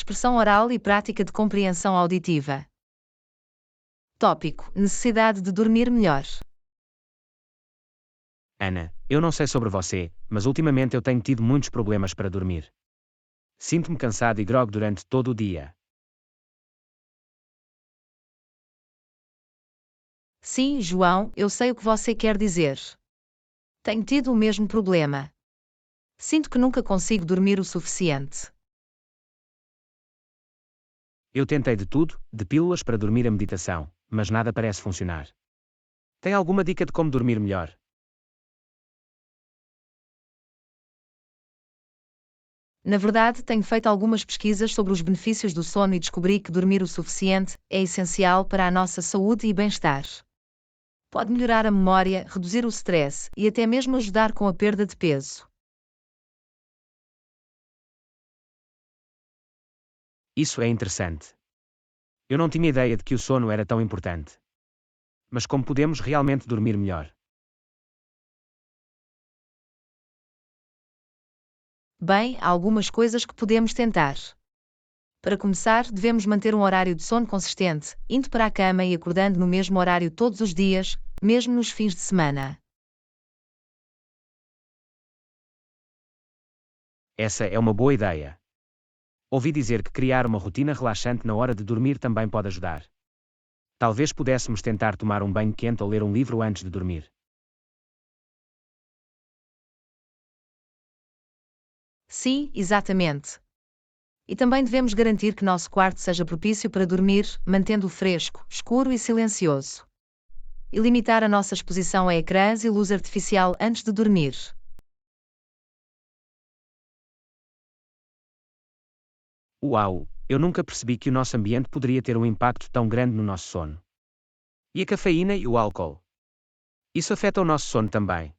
expressão oral e prática de compreensão auditiva. Tópico: necessidade de dormir melhor. Ana, eu não sei sobre você, mas ultimamente eu tenho tido muitos problemas para dormir. Sinto-me cansado e grogue durante todo o dia. Sim, João, eu sei o que você quer dizer. Tenho tido o mesmo problema. Sinto que nunca consigo dormir o suficiente. Eu tentei de tudo, de pílulas para dormir a meditação, mas nada parece funcionar. Tem alguma dica de como dormir melhor? Na verdade, tenho feito algumas pesquisas sobre os benefícios do sono e descobri que dormir o suficiente é essencial para a nossa saúde e bem-estar. Pode melhorar a memória, reduzir o stress e até mesmo ajudar com a perda de peso. Isso é interessante. Eu não tinha ideia de que o sono era tão importante. Mas como podemos realmente dormir melhor? Bem, há algumas coisas que podemos tentar. Para começar, devemos manter um horário de sono consistente, indo para a cama e acordando no mesmo horário todos os dias, mesmo nos fins de semana. Essa é uma boa ideia. Ouvi dizer que criar uma rotina relaxante na hora de dormir também pode ajudar. Talvez pudéssemos tentar tomar um banho quente ou ler um livro antes de dormir. Sim, exatamente. E também devemos garantir que nosso quarto seja propício para dormir, mantendo-o fresco, escuro e silencioso. E limitar a nossa exposição a ecrãs e luz artificial antes de dormir. Uau! Eu nunca percebi que o nosso ambiente poderia ter um impacto tão grande no nosso sono. E a cafeína e o álcool? Isso afeta o nosso sono também.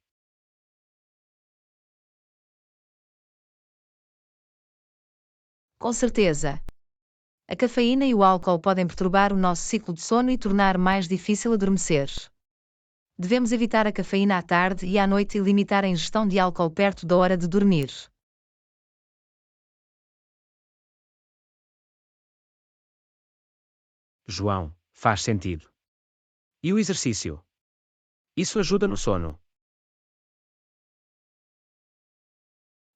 Com certeza. A cafeína e o álcool podem perturbar o nosso ciclo de sono e tornar mais difícil adormecer. Devemos evitar a cafeína à tarde e à noite e limitar a ingestão de álcool perto da hora de dormir. João, faz sentido. E o exercício? Isso ajuda no sono.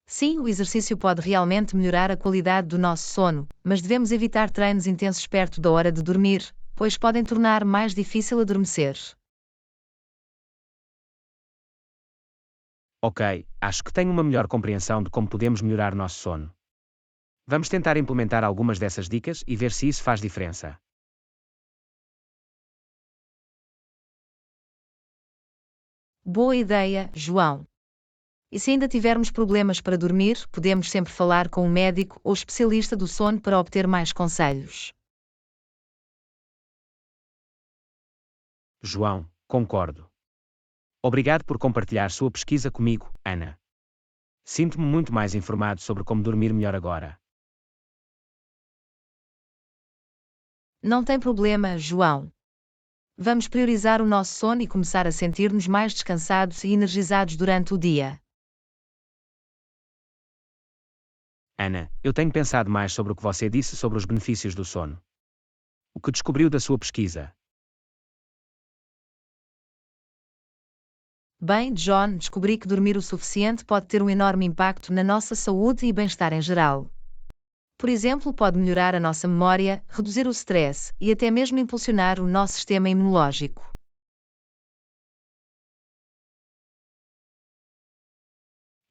Sim, o exercício pode realmente melhorar a qualidade do nosso sono, mas devemos evitar treinos intensos perto da hora de dormir, pois podem tornar mais difícil adormecer. Ok, acho que tenho uma melhor compreensão de como podemos melhorar nosso sono. Vamos tentar implementar algumas dessas dicas e ver se isso faz diferença. Boa ideia, João. E se ainda tivermos problemas para dormir, podemos sempre falar com um médico ou especialista do sono para obter mais conselhos. João, concordo. Obrigado por compartilhar sua pesquisa comigo, Ana. Sinto-me muito mais informado sobre como dormir melhor agora. Não tem problema, João. Vamos priorizar o nosso sono e começar a sentir-nos mais descansados e energizados durante o dia. Ana, eu tenho pensado mais sobre o que você disse sobre os benefícios do sono. O que descobriu da sua pesquisa? Bem, John, descobri que dormir o suficiente pode ter um enorme impacto na nossa saúde e bem-estar em geral. Por exemplo, pode melhorar a nossa memória, reduzir o stress e até mesmo impulsionar o nosso sistema imunológico.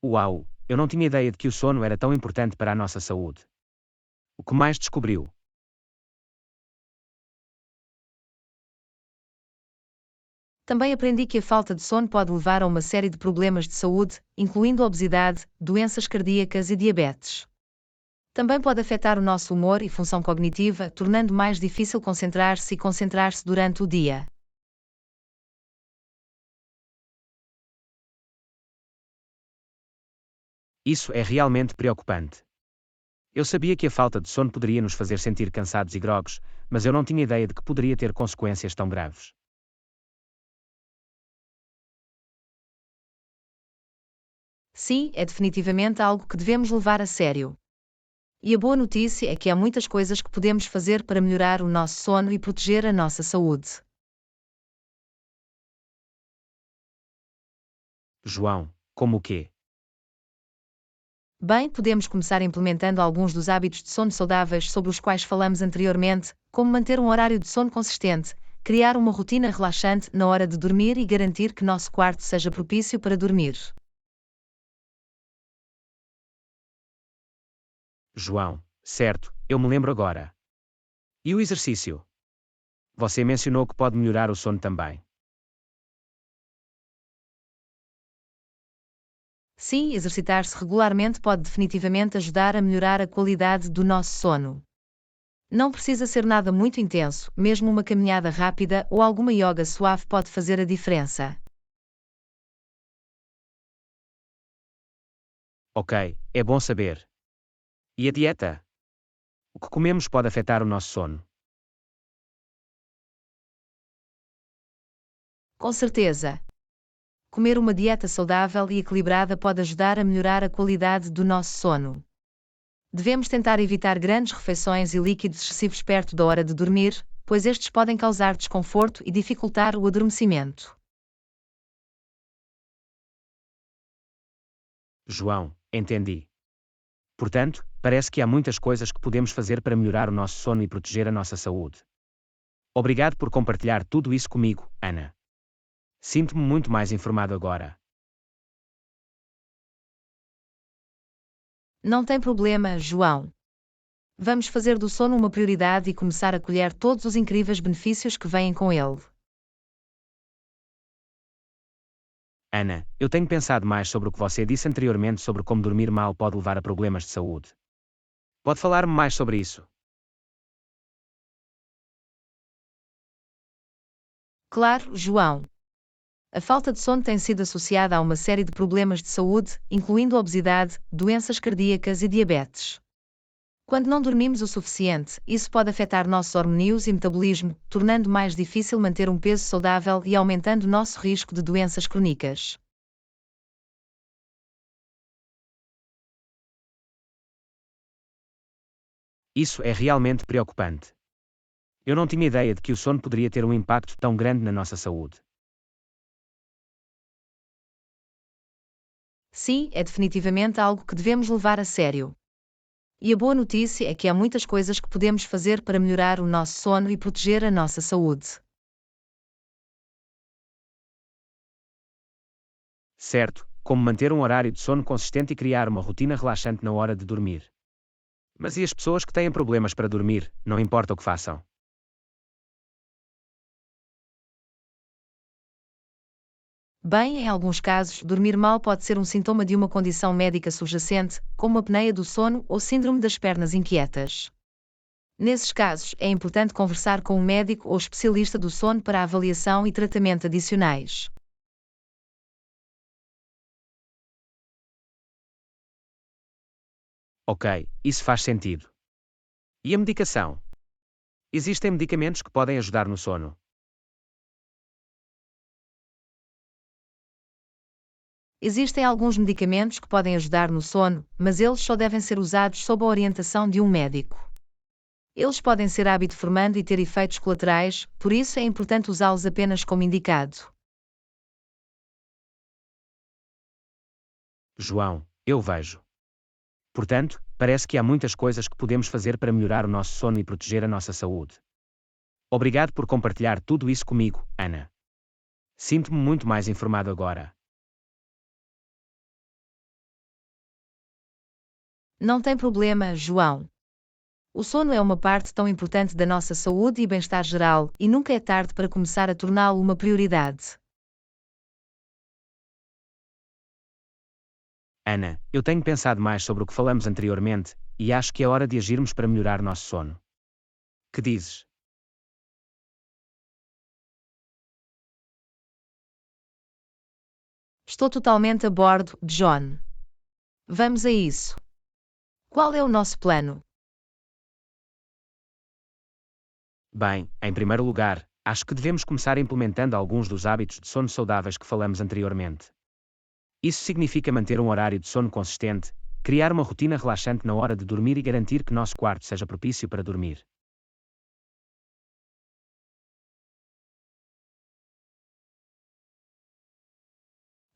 Uau! Eu não tinha ideia de que o sono era tão importante para a nossa saúde. O que mais descobriu? Também aprendi que a falta de sono pode levar a uma série de problemas de saúde, incluindo obesidade, doenças cardíacas e diabetes. Também pode afetar o nosso humor e função cognitiva, tornando mais difícil concentrar-se e concentrar-se durante o dia. Isso é realmente preocupante. Eu sabia que a falta de sono poderia nos fazer sentir cansados e grogues, mas eu não tinha ideia de que poderia ter consequências tão graves. Sim, é definitivamente algo que devemos levar a sério. E a boa notícia é que há muitas coisas que podemos fazer para melhorar o nosso sono e proteger a nossa saúde. João, como o quê? Bem, podemos começar implementando alguns dos hábitos de sono saudáveis sobre os quais falamos anteriormente, como manter um horário de sono consistente, criar uma rotina relaxante na hora de dormir e garantir que nosso quarto seja propício para dormir. João, certo, eu me lembro agora. E o exercício? Você mencionou que pode melhorar o sono também. Sim, exercitar-se regularmente pode definitivamente ajudar a melhorar a qualidade do nosso sono. Não precisa ser nada muito intenso, mesmo uma caminhada rápida ou alguma yoga suave pode fazer a diferença. Ok, é bom saber. E a dieta? O que comemos pode afetar o nosso sono. Com certeza. Comer uma dieta saudável e equilibrada pode ajudar a melhorar a qualidade do nosso sono. Devemos tentar evitar grandes refeições e líquidos excessivos perto da hora de dormir, pois estes podem causar desconforto e dificultar o adormecimento. João, entendi. Portanto, parece que há muitas coisas que podemos fazer para melhorar o nosso sono e proteger a nossa saúde. Obrigado por compartilhar tudo isso comigo, Ana. Sinto-me muito mais informado agora. Não tem problema, João. Vamos fazer do sono uma prioridade e começar a colher todos os incríveis benefícios que vêm com ele. Ana, eu tenho pensado mais sobre o que você disse anteriormente sobre como dormir mal pode levar a problemas de saúde. Pode falar-me mais sobre isso? Claro, João. A falta de sono tem sido associada a uma série de problemas de saúde, incluindo obesidade, doenças cardíacas e diabetes. Quando não dormimos o suficiente, isso pode afetar nossos hormônios e metabolismo, tornando mais difícil manter um peso saudável e aumentando nosso risco de doenças crônicas. Isso é realmente preocupante. Eu não tinha ideia de que o sono poderia ter um impacto tão grande na nossa saúde. Sim, é definitivamente algo que devemos levar a sério. E a boa notícia é que há muitas coisas que podemos fazer para melhorar o nosso sono e proteger a nossa saúde. Certo, como manter um horário de sono consistente e criar uma rotina relaxante na hora de dormir. Mas e as pessoas que têm problemas para dormir, não importa o que façam? Bem, em alguns casos, dormir mal pode ser um sintoma de uma condição médica subjacente, como a apneia do sono ou síndrome das pernas inquietas. Nesses casos, é importante conversar com um médico ou especialista do sono para avaliação e tratamento adicionais. Ok, isso faz sentido. E a medicação? Existem medicamentos que podem ajudar no sono. Existem alguns medicamentos que podem ajudar no sono, mas eles só devem ser usados sob a orientação de um médico. Eles podem ser hábito-formando e ter efeitos colaterais, por isso é importante usá-los apenas como indicado. João, eu vejo. Portanto, parece que há muitas coisas que podemos fazer para melhorar o nosso sono e proteger a nossa saúde. Obrigado por compartilhar tudo isso comigo, Ana. Sinto-me muito mais informado agora. Não tem problema, João. O sono é uma parte tão importante da nossa saúde e bem-estar geral, e nunca é tarde para começar a torná-lo uma prioridade. Ana, eu tenho pensado mais sobre o que falamos anteriormente, e acho que é hora de agirmos para melhorar nosso sono. Que dizes? Estou totalmente a bordo, John. Vamos a isso. Qual é o nosso plano? Bem, em primeiro lugar, acho que devemos começar implementando alguns dos hábitos de sono saudáveis que falamos anteriormente. Isso significa manter um horário de sono consistente, Criar uma rotina relaxante na hora de dormir e garantir que nosso quarto seja propício para dormir.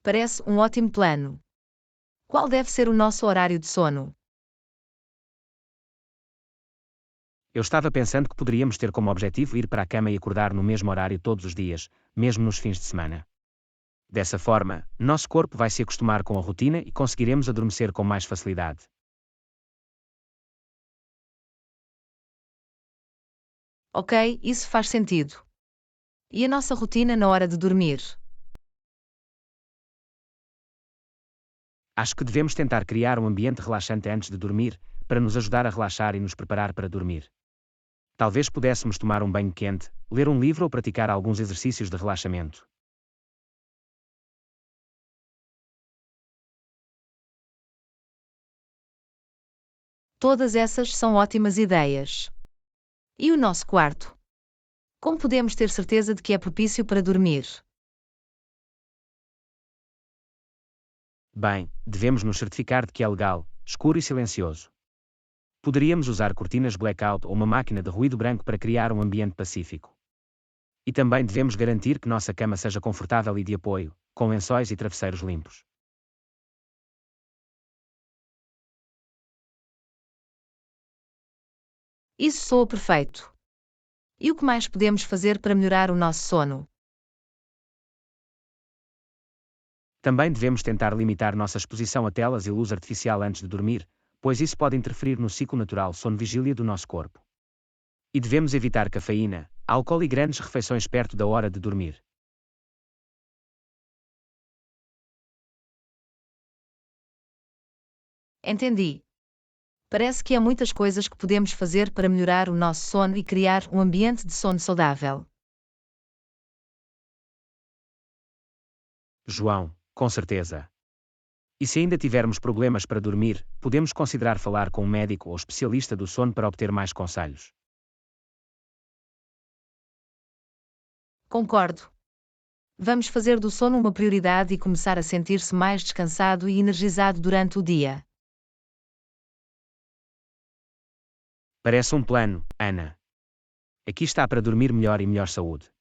Parece um ótimo plano. Qual deve ser o nosso horário de sono? Eu estava pensando que poderíamos ter como objetivo ir para a cama e acordar no mesmo horário todos os dias, mesmo nos fins de semana. Dessa forma, nosso corpo vai se acostumar com a rotina e conseguiremos adormecer com mais facilidade. Ok, isso faz sentido. E a nossa rotina na hora de dormir? Acho que devemos tentar criar um ambiente relaxante antes de dormir, para nos ajudar a relaxar e nos preparar para dormir. Talvez pudéssemos tomar um banho quente, ler um livro ou praticar alguns exercícios de relaxamento. Todas essas são ótimas ideias. E o nosso quarto? Como podemos ter certeza de que é propício para dormir? Bem, devemos nos certificar de que é legal, escuro e silencioso. Poderíamos usar cortinas blackout ou uma máquina de ruído branco para criar um ambiente pacífico. E também devemos garantir que nossa cama seja confortável e de apoio, com lençóis e travesseiros limpos. Isso soa perfeito. E o que mais podemos fazer para melhorar o nosso sono? Também devemos tentar limitar nossa exposição a telas e luz artificial antes de dormir, pois isso pode interferir no ciclo natural sono-vigília do nosso corpo. E devemos evitar cafeína, álcool e grandes refeições perto da hora de dormir. Entendi. Parece que há muitas coisas que podemos fazer para melhorar o nosso sono e criar um ambiente de sono saudável. João, com certeza. E se ainda tivermos problemas para dormir, podemos considerar falar com um médico ou especialista do sono para obter mais conselhos. Concordo. Vamos fazer do sono uma prioridade e começar a sentir-se mais descansado e energizado durante o dia. Parece um plano, Ana. Aqui está para dormir melhor e melhor saúde.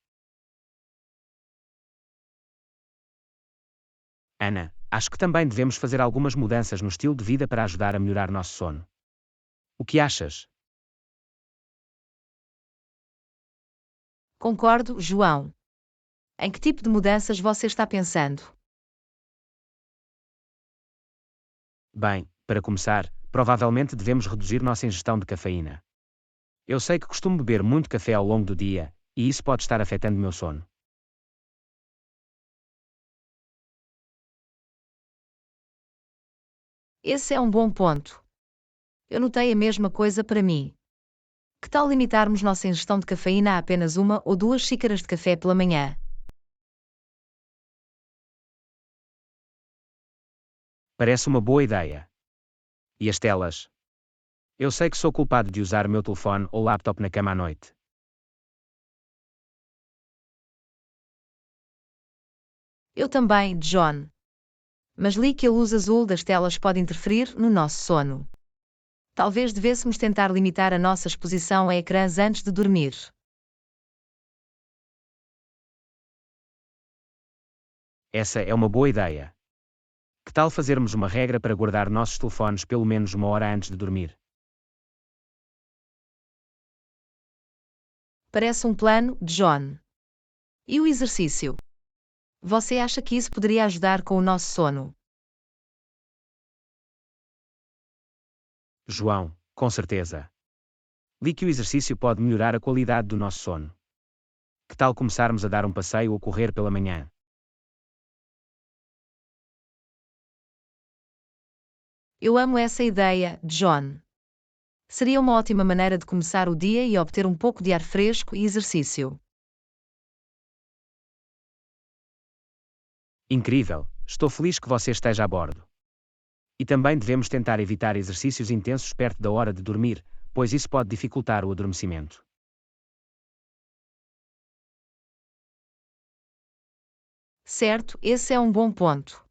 Ana, acho que também devemos fazer algumas mudanças no estilo de vida para ajudar a melhorar nosso sono. O que achas? Concordo, João. Em que tipo de mudanças você está pensando? Bem, para começar, provavelmente devemos reduzir nossa ingestão de cafeína. Eu sei que costumo beber muito café ao longo do dia, e isso pode estar afetando meu sono. Esse é um bom ponto. Eu notei a mesma coisa para mim. Que tal limitarmos nossa ingestão de cafeína a apenas 1 ou 2 xícaras de café pela manhã? Parece uma boa ideia. E as telas? Eu sei que sou culpado de usar meu telefone ou laptop na cama à noite. Eu também, John. Mas li que a luz azul das telas pode interferir no nosso sono. Talvez devêssemos tentar limitar a nossa exposição a ecrãs antes de dormir. Essa é uma boa ideia. Que tal fazermos uma regra para guardar nossos telefones pelo menos 1 hora antes de dormir? Parece um plano, John. E o exercício? Você acha que isso poderia ajudar com o nosso sono? João, com certeza. Li que o exercício pode melhorar a qualidade do nosso sono. Que tal começarmos a dar um passeio ou correr pela manhã? Eu amo essa ideia, John. Seria uma ótima maneira de começar o dia e obter um pouco de ar fresco e exercício. Incrível, estou feliz que você esteja a bordo. E também devemos tentar evitar exercícios intensos perto da hora de dormir, pois isso pode dificultar o adormecimento. Certo, esse é um bom ponto.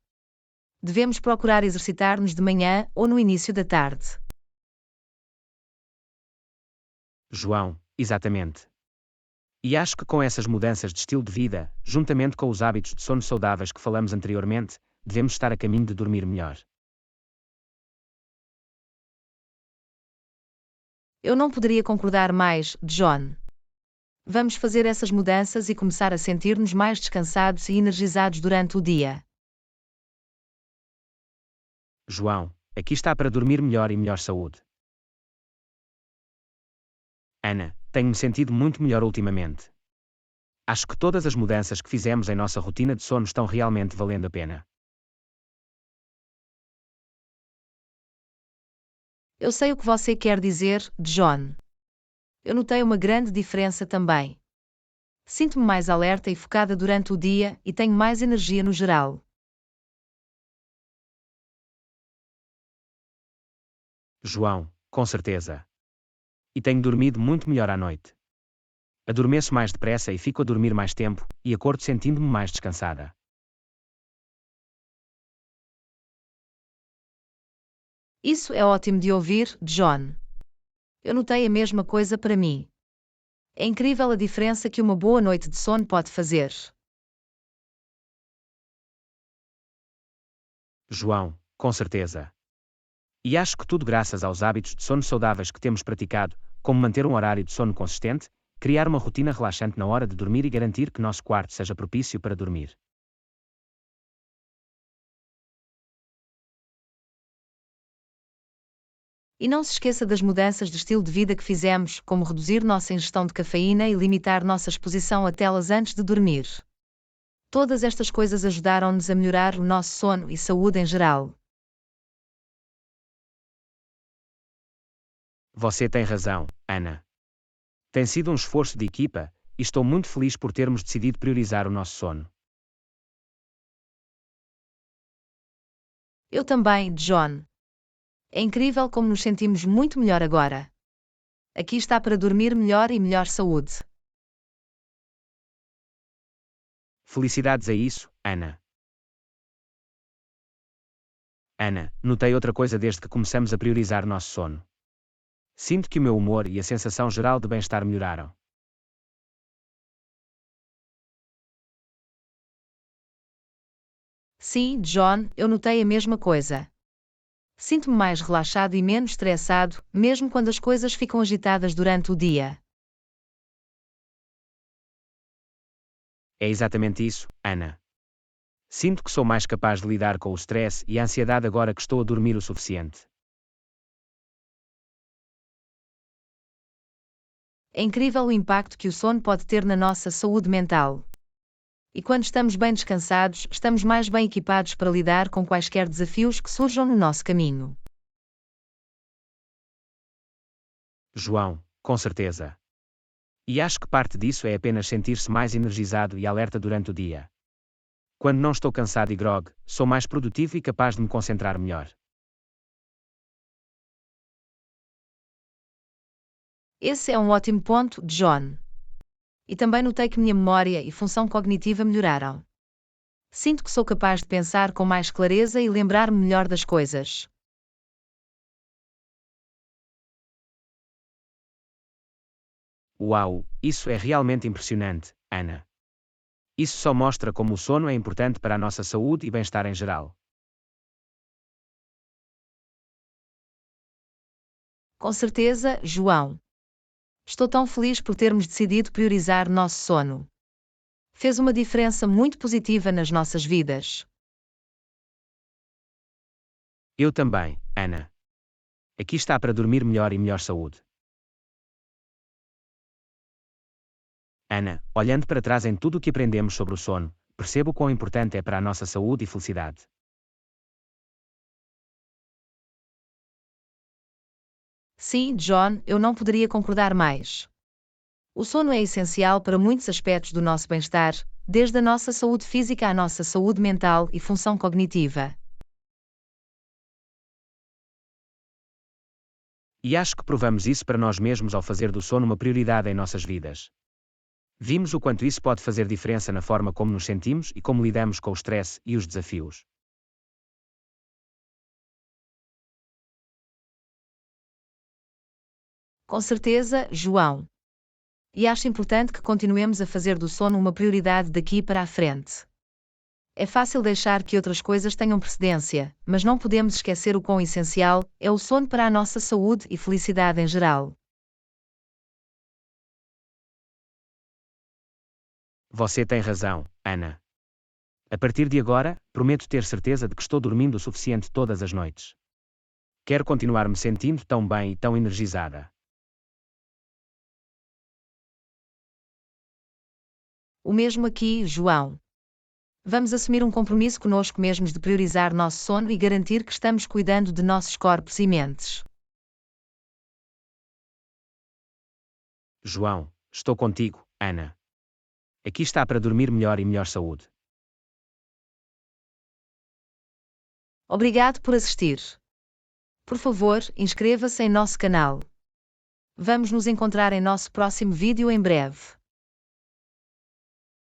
Devemos procurar exercitar-nos de manhã ou no início da tarde. João, exatamente. E acho que com essas mudanças de estilo de vida, juntamente com os hábitos de sono saudáveis que falamos anteriormente, devemos estar a caminho de dormir melhor. Eu não poderia concordar mais, John. Vamos fazer essas mudanças e começar a sentir-nos mais descansados e energizados durante o dia. João, aqui está para dormir melhor e melhor saúde. Ana, tenho-me sentido muito melhor ultimamente. Acho que todas as mudanças que fizemos em nossa rotina de sono estão realmente valendo a pena. Eu sei o que você quer dizer, John. Eu notei uma grande diferença também. Sinto-me mais alerta e focada durante o dia e tenho mais energia no geral. João, com certeza. E tenho dormido muito melhor à noite. Adormeço mais depressa e fico a dormir mais tempo, e acordo sentindo-me mais descansada. Isso é ótimo de ouvir, John. Eu notei a mesma coisa para mim. É incrível a diferença que uma boa noite de sono pode fazer. João, com certeza. E acho que tudo graças aos hábitos de sono saudáveis que temos praticado, como manter um horário de sono consistente, criar uma rotina relaxante na hora de dormir e garantir que nosso quarto seja propício para dormir. E não se esqueça das mudanças de estilo de vida que fizemos, como reduzir nossa ingestão de cafeína e limitar nossa exposição a telas antes de dormir. Todas estas coisas ajudaram-nos a melhorar o nosso sono e saúde em geral. Você tem razão, Ana. Tem sido um esforço de equipa, e estou muito feliz por termos decidido priorizar o nosso sono. Eu também, John. É incrível como nos sentimos muito melhor agora. Aqui está para dormir melhor e melhor saúde. Felicidades a isso, Ana. Ana, notei outra coisa desde que começamos a priorizar nosso sono. Sinto que o meu humor e a sensação geral de bem-estar melhoraram. Sim, John, eu notei a mesma coisa. Sinto-me mais relaxado e menos estressado, mesmo quando as coisas ficam agitadas durante o dia. É exatamente isso, Ana. Sinto que sou mais capaz de lidar com o stress e a ansiedade agora que estou a dormir o suficiente. É incrível o impacto que o sono pode ter na nossa saúde mental. E quando estamos bem descansados, estamos mais bem equipados para lidar com quaisquer desafios que surjam no nosso caminho. João, com certeza. E acho que parte disso é apenas sentir-se mais energizado e alerta durante o dia. Quando não estou cansado e grog, sou mais produtivo e capaz de me concentrar melhor. Esse é um ótimo ponto, John. E também notei que minha memória e função cognitiva melhoraram. Sinto que sou capaz de pensar com mais clareza e lembrar-me melhor das coisas. Uau, isso é realmente impressionante, Ana. Isso só mostra como o sono é importante para a nossa saúde e bem-estar em geral. Com certeza, João. Estou tão feliz por termos decidido priorizar nosso sono. Fez uma diferença muito positiva nas nossas vidas. Eu também, Ana. Aqui está para dormir melhor e melhor saúde. Ana, olhando para trás em tudo o que aprendemos sobre o sono, percebo quão importante é para a nossa saúde e felicidade. Sim, John, eu não poderia concordar mais. O sono é essencial para muitos aspectos do nosso bem-estar, desde a nossa saúde física à nossa saúde mental e função cognitiva. E acho que provamos isso para nós mesmos ao fazer do sono uma prioridade em nossas vidas. Vimos o quanto isso pode fazer diferença na forma como nos sentimos e como lidamos com o stress e os desafios. Com certeza, João. E acho importante que continuemos a fazer do sono uma prioridade daqui para a frente. É fácil deixar que outras coisas tenham precedência, mas não podemos esquecer o quão essencial é o sono para a nossa saúde e felicidade em geral. Você tem razão, Ana. A partir de agora, prometo ter certeza de que estou dormindo o suficiente todas as noites. Quero continuar me sentindo tão bem e tão energizada. O mesmo aqui, João. Vamos assumir um compromisso conosco mesmos de priorizar nosso sono e garantir que estamos cuidando de nossos corpos e mentes. João, estou contigo, Ana. Aqui está para dormir melhor e melhor saúde. Obrigado por assistir. Por favor, inscreva-se em nosso canal. Vamos nos encontrar em nosso próximo vídeo em breve.